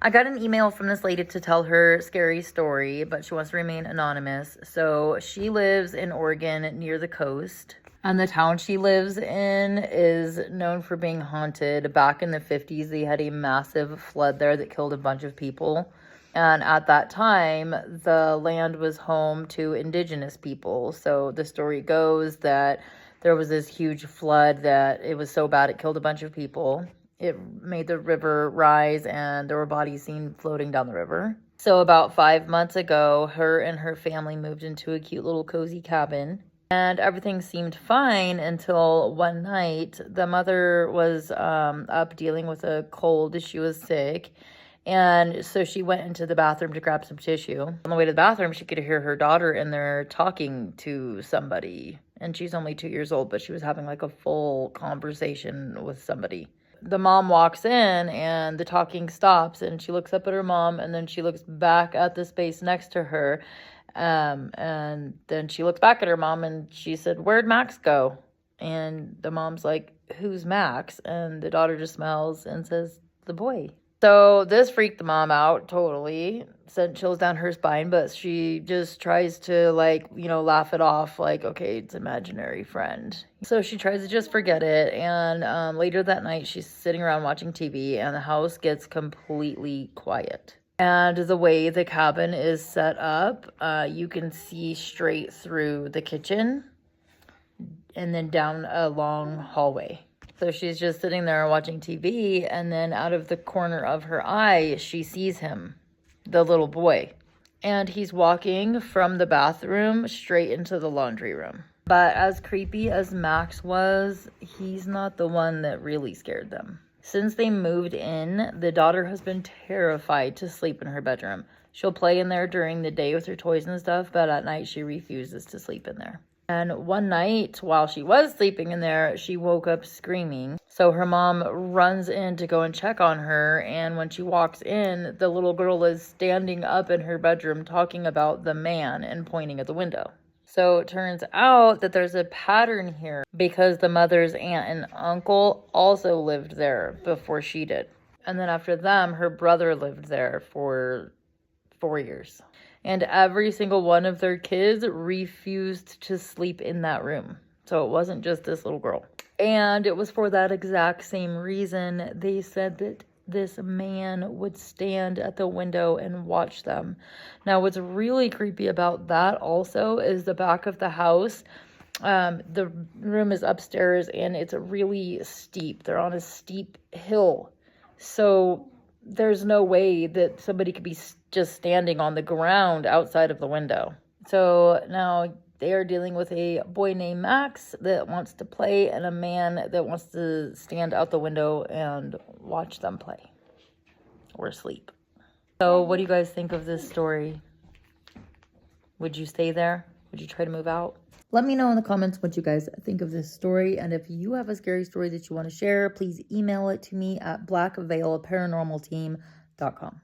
I got an email from this lady to tell her scary story, but she wants to remain anonymous. So she lives in Oregon near the coast. And the town she lives in is known for being haunted. Back in the 50s, they had a massive flood there that killed a bunch of people. And at that time, the land was home to indigenous people. So the story goes that there was this huge flood that it was so bad it killed a bunch of people. It made the river rise and there were bodies seen floating down the river. So about 5 months ago, her and her family moved into a cute little cozy cabin. And everything seemed fine until one night. The mother was up dealing with a cold. She was sick. And so she went into the bathroom to grab some tissue. On the way to the bathroom, she could hear her daughter in there talking to somebody. And she's only 2 years old, but she was having like a full conversation with somebody. The mom walks in and the talking stops and she looks up at her mom and then she looks back at the space next to her. And then she looks back at her mom and she said, "Where'd Max go?" And the mom's like, "Who's Max?" And the daughter just smiles and says, "The boy." So this freaked the mom out totally, sent chills down her spine, but she just tries to laugh it off like, okay, it's imaginary friend. So she tries to just forget it. And later that night, she's sitting around watching TV and the house gets completely quiet. And the way the cabin is set up, you can see straight through the kitchen and then down a long hallway. So she's just sitting there watching TV, and then out of the corner of her eye, she sees him, the little boy. And he's walking from the bathroom straight into the laundry room. But as creepy as Max was, he's not the one that really scared them. Since they moved in, the daughter has been terrified to sleep in her bedroom. She'll play in there during the day with her toys and stuff, but at night she refuses to sleep in there. And one night, while she was sleeping in there, she woke up screaming. So her mom runs in to go and check on her. And when she walks in, the little girl is standing up in her bedroom talking about the man and pointing at the window. So it turns out that there's a pattern here because the mother's aunt and uncle also lived there before she did. And then after them, her brother lived there for 4 years. And every single one of their kids refused to sleep in that room. So it wasn't just this little girl. And it was for that exact same reason they said that this man would stand at the window and watch them. Now, what's really creepy about that also is the back of the house. The room is upstairs and it's really steep. They're on a steep hill. So there's no way that somebody could be just standing on the ground outside of the window. So now they are dealing with a boy named Max that wants to play and a man that wants to stand out the window and watch them play or sleep. So what do you guys think of this story? Would you stay there? Would you try to move out? Let me know in the comments what you guys think of this story. And if you have a scary story that you want to share, please email it to me at blackveilparanormalteam.com.